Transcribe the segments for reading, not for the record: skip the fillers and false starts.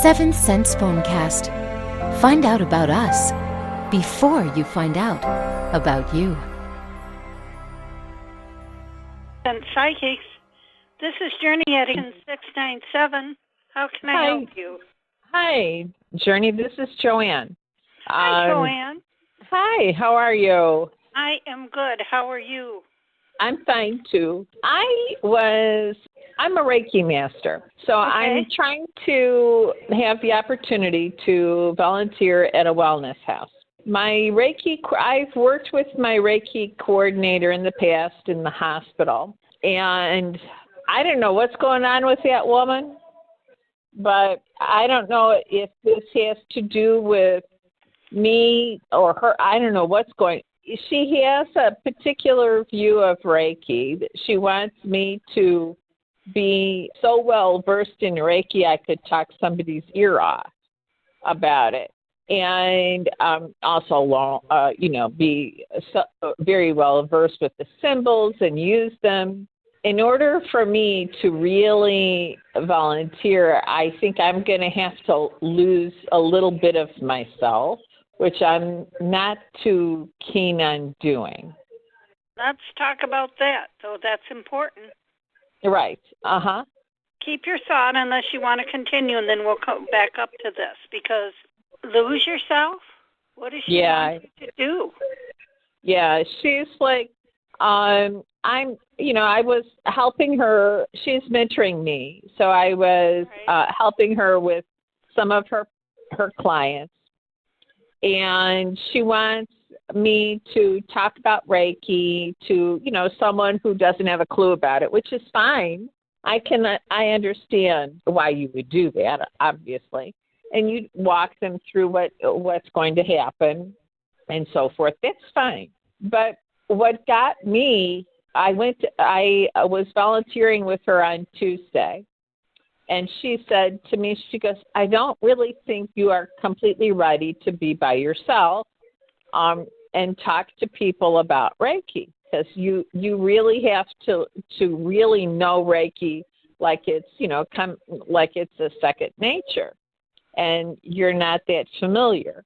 7 Cents Phonecast. Find out about us before you find out about you. And Psychics, this is Journey at 697. How can I help you? Hi, Journey. This is Joanne. Hi, Joanne. Hi, how are you? I am good. How are you? I'm fine, too. I'm a Reiki master, so Okay. I'm trying to have the opportunity to volunteer at a wellness house. I've worked with my Reiki coordinator in the past in the hospital, and I don't know what's going on with that woman, but I don't know if this has to do with me or her. I don't know what's going on. She has a particular view of Reiki that she wants me to be so well versed in Reiki I could talk somebody's ear off about it, and also be very well versed with the symbols and use them. In order for me to really volunteer, I think I'm going to have to lose a little bit of myself, which I'm not too keen on doing. Let's talk about that, though. That's important. Right. Uh-huh. Keep your thought unless you want to continue, and then we'll come back up to this, because lose yourself? What does she want you to do? Yeah, she's like, I was helping her. She's mentoring me, so I was helping her with some of her clients. And she wants me to talk about Reiki to, someone who doesn't have a clue about it, which is fine. I understand why you would do that, obviously. And you walk them through what's going to happen and so forth. That's fine. But what got me, I was volunteering with her on Tuesday. And she said to me, she goes, I don't really think you are completely ready to be by yourself and talk to people about Reiki, because you really have to really know Reiki like it's, like it's a second nature, and you're not that familiar.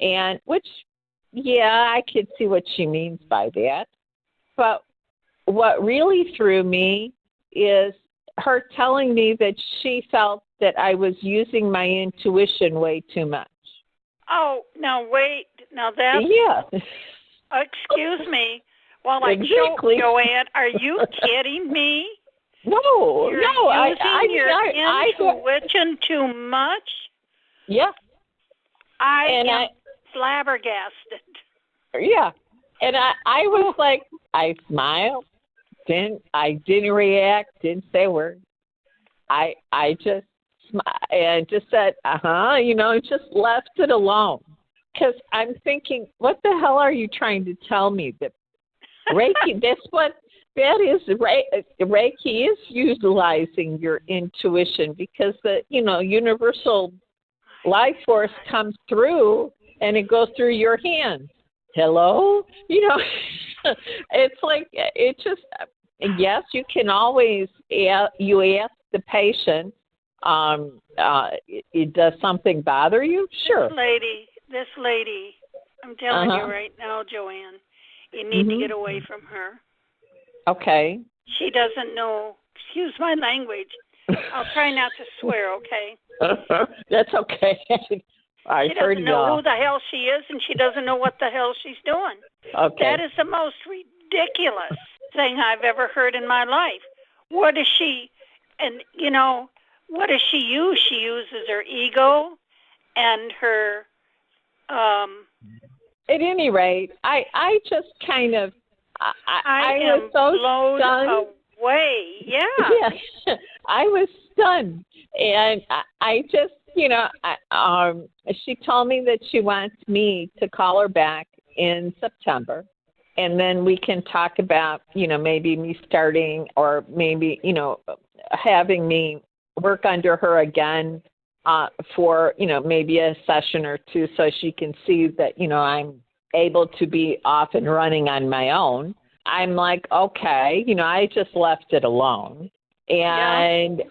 And I could see what she means by that. But what really threw me is her telling me that she felt that I was using my intuition way too much. Oh, now wait. Now that's... Yeah. Excuse me. Well, exactly. Joanne, are you kidding me? No, You're using your intuition too much? Yeah. I am flabbergasted. Yeah. And I was like, I smiled. I didn't react, didn't say a word. I just smiled and just said, just left it alone. Because I'm thinking, what the hell are you trying to tell me? That Reiki, Reiki is utilizing your intuition, because the, universal life force comes through and it goes through your hands. Hello? It's like, it just, yes, you can always, you ask the patient, does something bother you? Sure. This lady, I'm telling you right now, Joanne, you need to get away from her. Okay. She doesn't know, excuse my language. I'll try not to swear, okay? That's okay. She doesn't know who the hell she is, and she doesn't know what the hell she's doing. Okay. That is the most ridiculous thing I've ever heard in my life. What does she use? She uses her ego and her... At any rate, I just kind of... I was so blown away. Yeah. Yeah. I was stunned. And I just... she told me that she wants me to call her back in September, and then we can talk about, maybe me starting, or maybe, having me work under her again for, maybe a session or two, so she can see that, I'm able to be off and running on my own. I'm like, okay, I just left it alone. And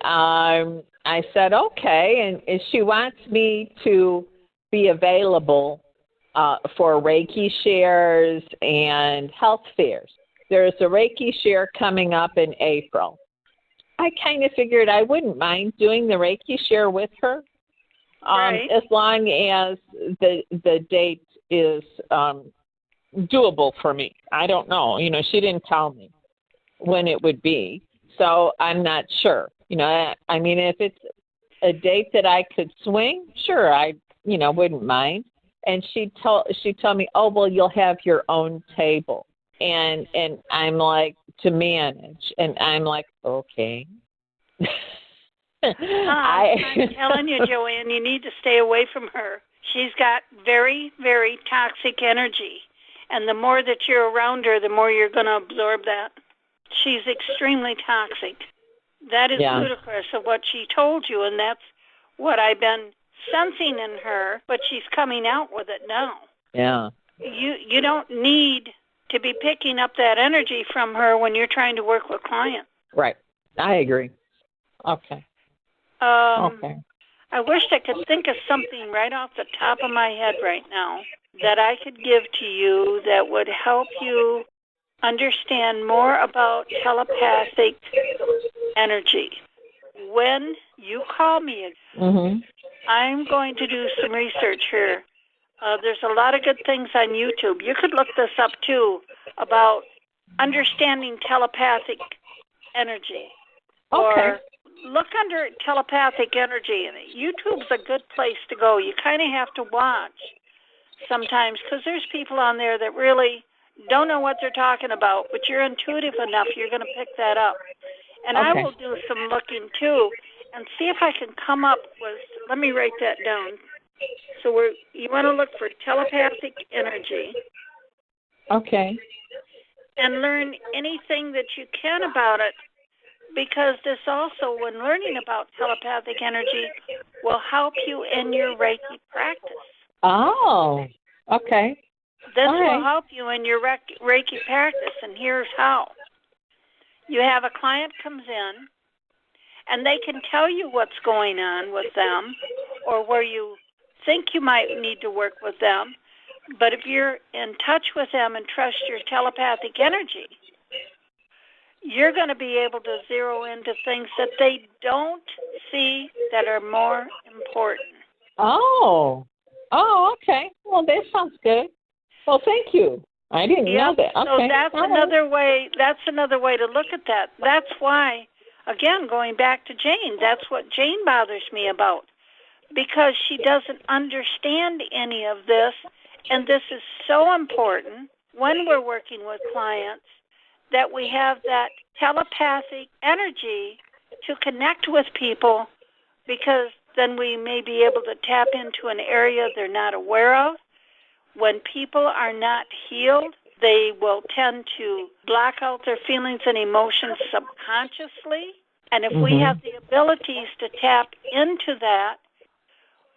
I said, okay. And she wants me to be available for Reiki shares and health fairs. There's a Reiki share coming up in April. I kind of figured I wouldn't mind doing the Reiki share with her, Right. as long as the date is doable for me. I don't know. She didn't tell me when it would be, so I'm not sure. I mean, if it's a date that I could swing, sure, I wouldn't mind. And she told me, oh, well, you'll have your own table, and I'm like, to manage, and I'm like, okay. I'm telling you, Joanne, you need to stay away from her. She's got very, very toxic energy, and the more that you're around her, the more you're going to absorb that. She's extremely toxic. That is ludicrous of what she told you, and that's what I've been sensing in her, but she's coming out with it now. Yeah. You don't need to be picking up that energy from her when you're trying to work with clients. Right. I agree. Okay. Okay. I wish I could think of something right off the top of my head right now that I could give to you that would help you understand more about telepathic energy. When you call me, I'm going to do some research here. There's a lot of good things on YouTube. You could look this up, too, about understanding telepathic energy. Okay. Or look under telepathic energy. And YouTube's a good place to go. You kind of have to watch sometimes because there's people on there that really don't know what they're talking about, but you're intuitive enough, you're going to pick that up. And I will do some looking, too, and see if I can come up with, let me write that down. So you want to look for telepathic energy. Okay. And learn anything that you can about it, because this also, when learning about telepathic energy, will help you in your Reiki practice. Oh, okay. This will help you in your Reiki practice, and here's how. You have a client comes in, and they can tell you what's going on with them or where you think you might need to work with them. But if you're in touch with them and trust your telepathic energy, you're going to be able to zero into things that they don't see that are more important. Oh, okay. Well, that sounds good. Well, thank you. I didn't know that. Okay. So that's another way. That's another way to look at that. That's why, again, going back to Jane, that's what Jane bothers me about, because she doesn't understand any of this, and this is so important when we're working with clients that we have that telepathic energy to connect with people, because then we may be able to tap into an area they're not aware of. When people are not healed, they will tend to block out their feelings and emotions subconsciously. And if we have the abilities to tap into that,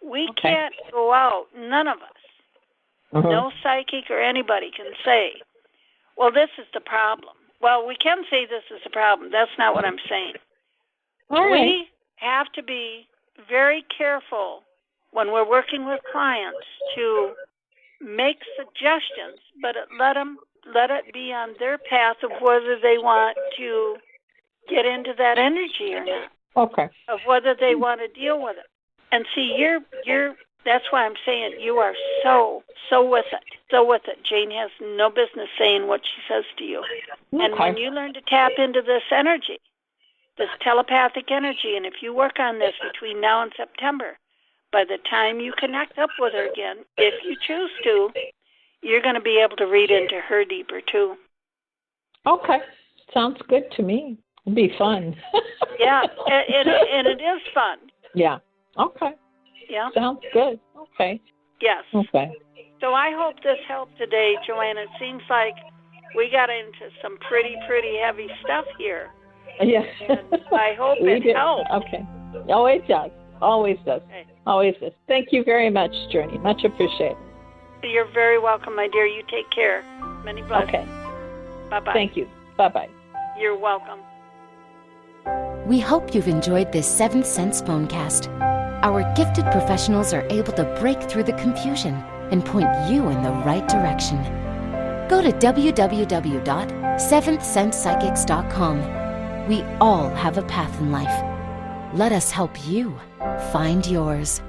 we can't go out, none of us, no psychic or anybody can say, well, this is the problem. Well, we can say this is the problem. That's not what I'm saying. We have to be very careful when we're working with clients to make suggestions, but let it be on their path of whether they want to get into that energy or not. Okay. Of whether they want to deal with it. And see, you're that's why I'm saying you are so with it. So with it. Jane has no business saying what she says to you. And when you learn to tap into this energy, this telepathic energy, and if you work on this between now and September, by the time you connect up with her again, if you choose to, you're going to be able to read into her deeper, too. Okay. Sounds good to me. It'd be fun. Yeah, and it is fun. Yeah. Okay. Yeah. Sounds good. Okay. Yes. Okay. So I hope this helped today, Joanne. It seems like we got into some pretty heavy stuff here. Yeah. And I hope it helped. Okay. Oh, it does. Always does. Okay. Always does. Thank you very much, Journey. Much appreciated. You're very welcome, my dear. You take care. Many blessings. Okay. Bye-bye. Thank you. Bye-bye. You're welcome. We hope you've enjoyed this Seventh Sense Phonecast. Our gifted professionals are able to break through the confusion and point you in the right direction. Go to www.seventhsensepsychics.com. We all have a path in life. Let us help you find yours.